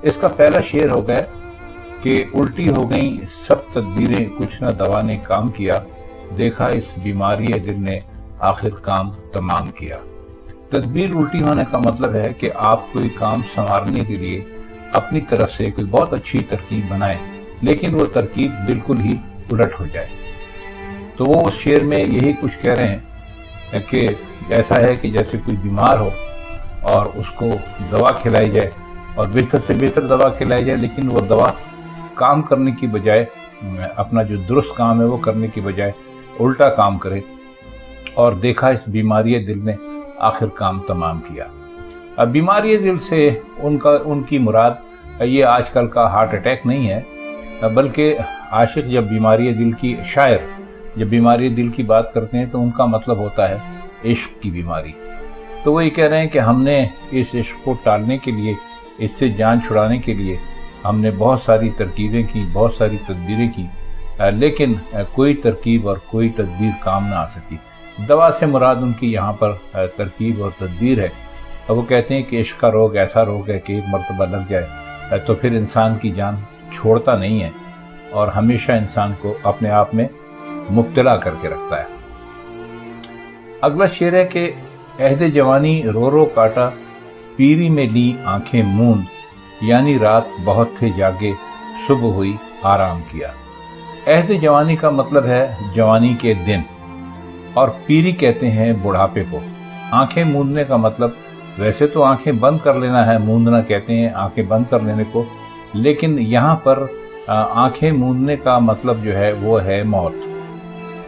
اس کا پہلا شعر ہو گیا کہ الٹی ہو گئیں سب تدبیریں، کچھ نہ دوا نے کام کیا، دیکھا اس بیماری دل نے آخر کام تمام کیا۔ تدبیر الٹی ہونے کا مطلب ہے کہ آپ کوئی کام سنوارنے کے لیے اپنی طرف سے کوئی بہت اچھی ترکیب بنائیں، لیکن وہ ترکیب بالکل ہی الٹ ہو جائے۔ تو وہ اس شعر میں یہی کچھ کہہ رہے ہیں کہ ایسا ہے کہ جیسے کوئی بیمار ہو اور اس کو دوا کھلائی جائے اور بہتر سے بہتر دوا کھلائی جائے، لیکن وہ دوا کام کرنے کی بجائے، اپنا جو درست کام ہے وہ کرنے کی بجائے الٹا کام کرے، اور دیکھا اس بیماری دل نے آخر کام تمام کیا۔ اب بیماری دل سے ان کی مراد یہ آج کل کا ہارٹ اٹیک نہیں ہے، بلکہ عاشق جب بیماری دل کی، شاعر جب بیماری دل کی بات کرتے ہیں تو ان کا مطلب ہوتا ہے عشق کی بیماری۔ تو وہ یہ کہہ رہے ہیں کہ ہم نے اس عشق کو ٹالنے کے لیے، اس سے جان چھڑانے کے لیے ہم نے بہت ساری ترکیبیں کی، بہت ساری تدبیریں کی، لیکن کوئی ترکیب اور کوئی تدبیر کام نہ آ سکی۔ دوا سے مراد ان کی یہاں پر ترکیب اور تدبیر ہے۔ اور وہ کہتے ہیں کہ عشق کا روگ ایسا روگ ہے کہ ایک مرتبہ لگ جائے تو پھر انسان کی جان چھوڑتا نہیں ہے اور ہمیشہ انسان کو اپنے آپ میں مبتلا کر کے رکھتا ہے۔ اگلا شعر ہے کہ عہد جوانی رو رو کاٹا، پیری میں لی آنکھیں موند، یعنی رات بہت تھے جاگے، صبح ہوئی آرام کیا۔ عہد جوانی کا مطلب ہے جوانی کے دن، اور پیری کہتے ہیں بڑھاپے کو۔ آنکھیں موندنے کا مطلب ویسے تو آنکھیں بند کر لینا ہے، موندنا کہتے ہیں آنکھیں بند کر لینے کو، لیکن یہاں پر آنکھیں موندنے کا مطلب جو ہے وہ ہے موت۔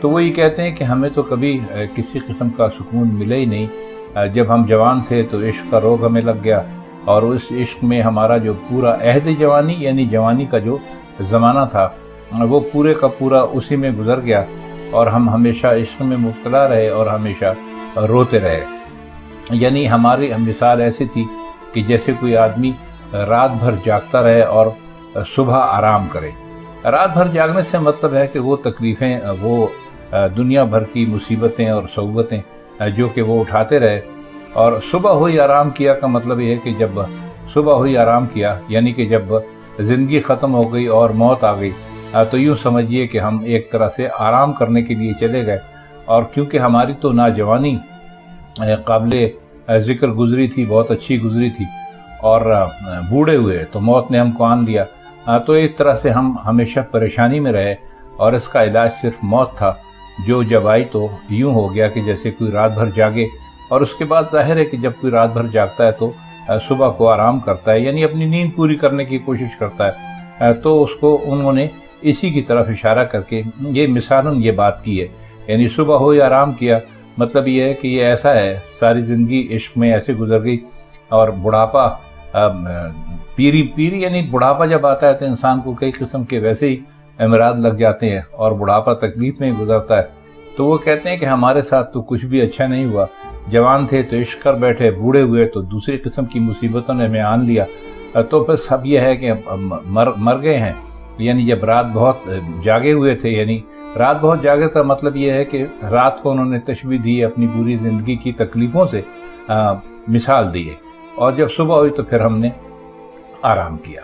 تو وہ یہ کہتے ہیں کہ ہمیں تو کبھی کسی قسم کا سکون ملے ہی نہیں۔ جب ہم جوان تھے تو عشق کا روگ ہمیں لگ گیا، اور اس عشق میں ہمارا جو پورا عہد جوانی یعنی جوانی کا جو زمانہ تھا وہ پورے کا پورا اسی میں گزر گیا، اور ہم ہمیشہ عشق میں مبتلا رہے اور ہمیشہ روتے رہے۔ یعنی ہماری مثال ایسی تھی کہ جیسے کوئی آدمی رات بھر جاگتا رہے اور صبح آرام کرے۔ رات بھر جاگنے سے مطلب ہے کہ وہ تکلیفیں، وہ دنیا بھر کی مصیبتیں اور صعوبتیں جو کہ وہ اٹھاتے رہے، اور صبح ہوئی آرام کیا کا مطلب یہ ہے کہ جب صبح ہوئی آرام کیا یعنی کہ جب زندگی ختم ہو گئی اور موت آ گئی، تو یوں سمجھیے کہ ہم ایک طرح سے آرام کرنے کے لیے چلے گئے، اور کیونکہ ہماری تو نوجوانی قابل ذکر گزری تھی، بہت اچھی گزری تھی، اور بوڑھے ہوئے تو موت نے ہم کو آن لیا، تو ایک طرح سے ہم ہمیشہ پریشانی میں رہے، اور اس کا علاج صرف موت تھا، جو جب آئی تو یوں ہو گیا کہ جیسے کوئی رات بھر جاگے، اور اس کے بعد ظاہر ہے کہ جب کوئی رات بھر جاگتا ہے تو صبح کو آرام کرتا ہے، یعنی اپنی نیند پوری کرنے کی کوشش کرتا ہے۔ تو اس کو انہوں نے اسی کی طرف اشارہ کر کے یہ مثالاً یہ بات کی ہے، یعنی صبح ہوئی آرام کیا، مطلب یہ ہے کہ یہ ایسا ہے، ساری زندگی عشق میں ایسے گزر گئی، اور بڑھاپا، پیری یعنی بڑھاپا جب آتا ہے تو انسان کو کئی قسم کے ویسے ہی امراض لگ جاتے ہیں، اور بڑھاپا تکلیف میں گزرتا ہے۔ تو وہ کہتے ہیں کہ ہمارے ساتھ تو کچھ بھی اچھا نہیں ہوا، جوان تھے تو عشق کر بیٹھے، بوڑھے ہوئے تو دوسری قسم کی مصیبتوں نے ہمیں آن لیا، تو پھر سب یہ ہے کہ مر گئے ہیں۔ یعنی جب رات بہت جاگے ہوئے تھے، یعنی رات بہت جاگے تھا، مطلب یہ ہے کہ رات کو انہوں نے تشبیہ دی اپنی پوری زندگی کی تکلیفوں سے مثال دی ہے، اور جب صبح ہوئی تو پھر ہم نے آرام کیا۔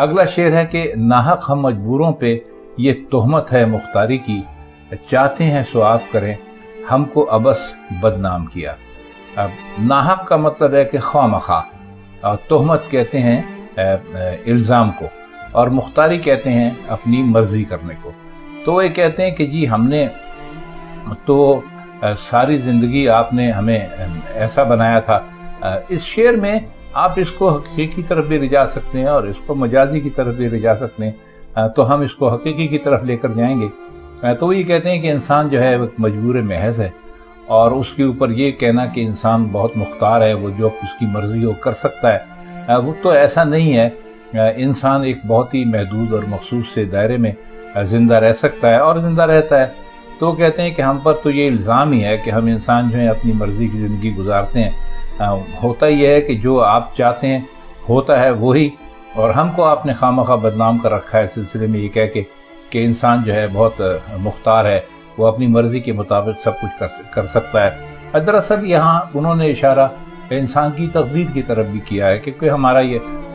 اگلا شعر ہے کہ ناحق ہم مجبوروں پہ یہ تہمت ہے مختاری کی، چاہتے ہیں سو آپ کریں ہم کو ابس بدنام کیا۔ اب ناحق کا مطلب ہے کہ خواہ مخواہ، اور تہمت کہتے ہیں الزام کو، اور مختاری کہتے ہیں اپنی مرضی کرنے کو۔ تو وہ یہ کہتے ہیں کہ جی ہم نے تو ساری زندگی آپ نے ہمیں ایسا بنایا تھا۔ اس شعر میں آپ اس کو حقیقی طرف بھی لے جا سکتے ہیں اور اس کو مجازی کی طرف بھی لے جا سکتے ہیں، تو ہم اس کو حقیقی کی طرف لے کر جائیں گے۔ تو وہ یہ کہتے ہیں کہ انسان جو ہے ایک مجبور محض ہے، اور اس کے اوپر یہ کہنا کہ انسان بہت مختار ہے، وہ جو اس کی مرضی ہو کر سکتا ہے، وہ تو ایسا نہیں ہے۔ انسان ایک بہت ہی محدود اور مخصوص سے دائرے میں زندہ رہ سکتا ہے اور زندہ رہتا ہے۔ تو وہ کہتے ہیں کہ ہم پر تو یہ الزام ہی ہے کہ ہم انسان جو ہیں اپنی مرضی کی زندگی گزارتے ہیں۔ ہوتا یہ ہے کہ جو آپ چاہتے ہیں ہوتا ہے وہی، اور ہم کو آپ نے خواہ بدنام کر رکھا ہے اس سلسلے میں یہ کہہ کے کہ انسان جو ہے بہت مختار ہے، وہ اپنی مرضی کے مطابق سب کچھ کر سکتا ہے۔ دراصل یہاں انہوں نے اشارہ انسان کی تقدیر کی طرف بھی کیا ہے، کیونکہ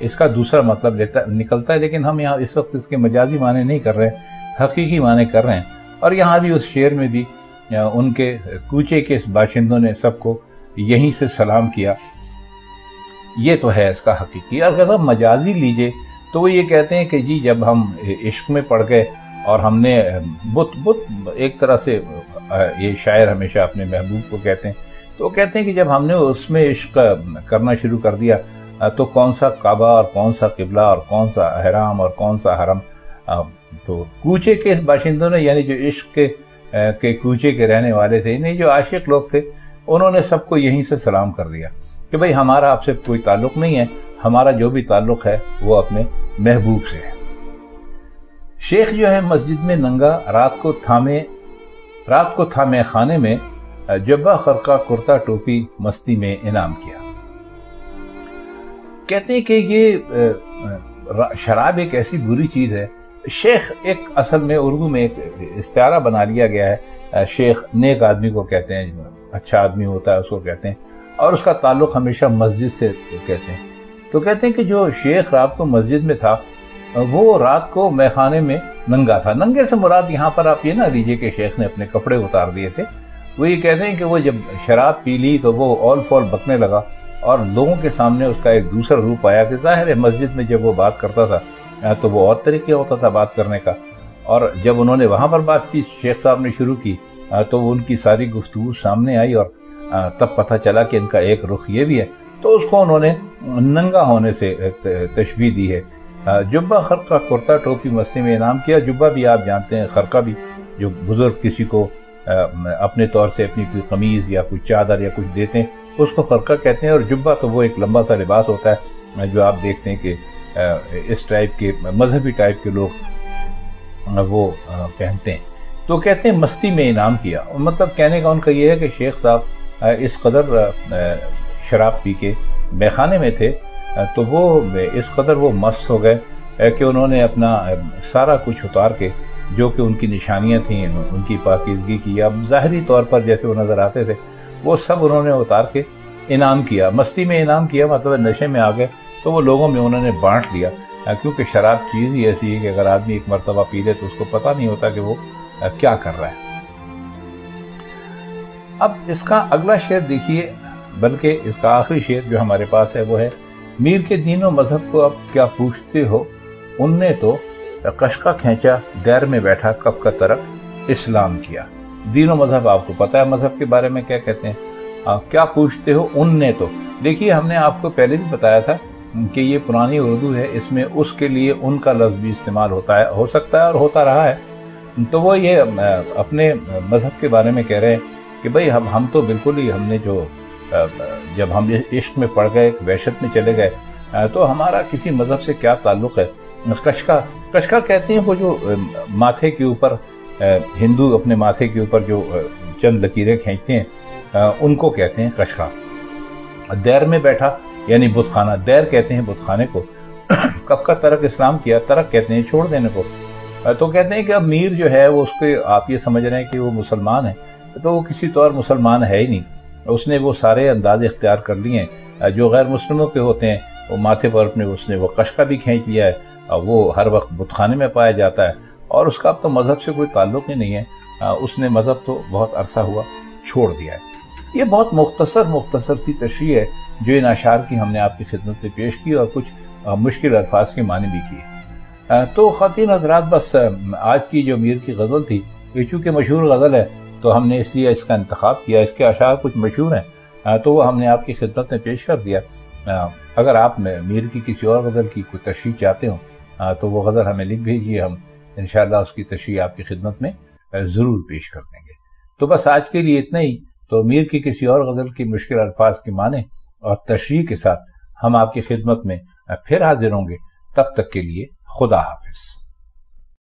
اس کا دوسرا مطلب نکلتا ہے، لیکن ہم یہاں اس وقت اس کے مجازی معنی نہیں کر رہے ہیں، حقیقی معنی کر رہے ہیں۔ اور یہاں بھی اس شعر میں بھی ان کے کوچے کے باشندوں نے سب کو یہیں سے سلام کیا، یہ تو ہے اس کا حقیقی۔ اگر آپ مجازی لیجئے تو وہ یہ کہتے ہیں کہ جی جب ہم عشق میں پڑ گئے اور ہم نے بت ایک طرح سے یہ شاعر ہمیشہ اپنے محبوب کو کہتے ہیں، تو وہ کہتے ہیں کہ جب ہم نے اس میں عشق کرنا شروع کر دیا تو کون سا کعبہ اور کون سا قبلہ اور کون سا احرام اور کون سا حرم، تو کوچے کے باشندوں نے یعنی جو عشق کے کوچے کے رہنے والے تھے، یعنی جو عاشق لوگ تھے، انہوں نے سب کو یہیں سے سلام کر دیا کہ بھئی ہمارا آپ سے کوئی تعلق نہیں ہے، ہمارا جو بھی تعلق ہے وہ اپنے محبوب سے ہے۔ شیخ جو ہے مسجد میں ننگا، رات کو تھامے خانے میں، جبہ خرقہ کرتا ٹوپی مستی میں انعام کیا۔ کہتے ہیں کہ یہ شراب ایک ایسی بری چیز ہے۔ شیخ ایک اصل میں اردو میں ایک استعارہ بنا لیا گیا ہے، شیخ نیک آدمی کو کہتے ہیں، اچھا آدمی ہوتا ہے اس کو کہتے ہیں، اور اس کا تعلق ہمیشہ مسجد سے کہتے ہیں۔ تو کہتے ہیں کہ جو شیخ رات کو مسجد میں تھا وہ رات کو میخانے میں ننگا تھا۔ ننگے سے مراد یہاں پر آپ یہ نہ لیجئے کہ شیخ نے اپنے کپڑے اتار دیے تھے، وہ یہ کہتے ہیں کہ وہ جب شراب پی لی تو وہ اول فول بکنے لگا اور لوگوں کے سامنے اس کا ایک دوسرا روپ آیا کہ ظاہر ہے مسجد میں جب وہ بات کرتا تھا تو وہ اور طریقے ہوتا تھا بات کرنے کا، اور جب انہوں نے وہاں پر بات کی، شیخ صاحب نے شروع کی، تو ان کی ساری گفتگو سامنے آئی اور تب پتہ چلا کہ ان کا ایک رخ یہ بھی ہے، تو اس کو انہوں نے ننگا ہونے سے تشبیہ دی ہے۔ جبہ خرقہ کرتا ٹوپی مستی میں انعام کیا۔ جبہ بھی آپ جانتے ہیں، خرقہ بھی، جو بزرگ کسی کو اپنے طور سے اپنی کوئی قمیض یا کوئی چادر یا کچھ دیتے ہیں اس کو خرقہ کہتے ہیں، اور جبہ تو وہ ایک لمبا سا لباس ہوتا ہے جو آپ دیکھتے ہیں کہ اس ٹائپ کے مذہبی ٹائپ کے لوگ وہ پہنتے ہیں۔ تو کہتے ہیں مستی میں انعام کیا، مطلب کہنے کا ان کا یہ ہے کہ شیخ صاحب اس قدر شراب پی کے میخانے میں تھے تو وہ اس قدر وہ مست ہو گئے کہ انہوں نے اپنا سارا کچھ اتار کے، جو کہ ان کی نشانیاں تھیں ان کی پاکیزگی کی یا ظاہری طور پر جیسے وہ نظر آتے تھے، وہ سب انہوں نے اتار کے انعام کیا۔ مستی میں انعام کیا مطلب نشے میں آ گئے تو وہ لوگوں میں انہوں نے بانٹ دیا، کیونکہ شراب چیز ہی ایسی ہے کہ اگر آدمی ایک مرتبہ پی لے تو اس کو پتہ نہیں ہوتا کہ وہ کیا کر رہا ہے۔ اب اس کا اگلا شعر دیکھیے، بلکہ اس کا آخری شعر جو ہمارے پاس ہے وہ ہے: میر کے دین و مذہب کو اب کیا پوچھتے ہو، ان نے تو قشقہ کھینچا، دیر میں بیٹھا کب کا ترک اسلام کیا۔ دین و مذہب آپ کو پتہ ہے مذہب کے بارے میں کیا کہتے ہیں، کیا پوچھتے ہو، ان نے تو، دیکھیے ہم نے آپ کو پہلے بھی بتایا تھا کہ یہ پرانی اردو ہے، اس میں اس کے لیے ان کا لفظ بھی استعمال ہوتا ہے، ہو سکتا ہے اور ہوتا رہا ہے۔ تو وہ یہ اپنے مذہب کے بارے میں کہہ رہے ہیں کہ بھئی ہم تو بالکل ہی، ہم نے جو جب ہم عشق میں پڑ گئے، وحشت میں چلے گئے، تو ہمارا کسی مذہب سے کیا تعلق ہے۔ کشکا کہتے ہیں وہ جو ماتھے کے اوپر ہندو اپنے ماتھے کے اوپر جو چند لکیریں کھینچتے ہیں ان کو کہتے ہیں کشکا۔ دیر میں بیٹھا یعنی بت خانہ، دیر کہتے ہیں بت خانے کو۔ کب کا ترک اسلام کیا، ترک کہتے ہیں چھوڑ دینے کو۔ تو کہتے ہیں کہ اب میر جو ہے وہ اس کے، آپ یہ سمجھ رہے ہیں کہ وہ مسلمان ہے، تو وہ کسی طور مسلمان ہے ہی نہیں، اس نے وہ سارے انداز اختیار کر لیے ہیں جو غیر مسلموں کے ہوتے ہیں۔ وہ ماتھے پر اپنے اس نے وہ قشقہ بھی کھینچ لیا ہے، وہ ہر وقت بت خانے میں پایا جاتا ہے، اور اس کا اب تو مذہب سے کوئی تعلق ہی نہیں ہے، اس نے مذہب تو بہت عرصہ ہوا چھوڑ دیا ہے۔ یہ بہت مختصر سی تشریح ہے جو ان اشعار کی ہم نے آپ کی خدمت میں پیش کی، اور کچھ مشکل الفاظ کے معنی بھی کیے۔ تو خواتین حضرات، بس آج کی جو میر کی غزل تھی، یہ چونکہ مشہور غزل ہے تو ہم نے اس لیے اس کا انتخاب کیا، اس کے اشعار کچھ مشہور ہیں تو وہ ہم نے آپ کی خدمت میں پیش کر دیا۔ اگر آپ میر کی کسی اور غزل کی کوئی تشریح چاہتے ہوں تو وہ غزل ہمیں لکھ بھیجیے، ہم انشاءاللہ اس کی تشریح آپ کی خدمت میں ضرور پیش کر دیں گے۔ تو بس آج کے لیے اتنا ہی۔ تو میر کی کسی اور غزل کی مشکل الفاظ کے معنی اور تشریح کے ساتھ ہم آپ کی خدمت میں پھر حاضر ہوں گے۔ تب تک کے لیے خدا حافظ۔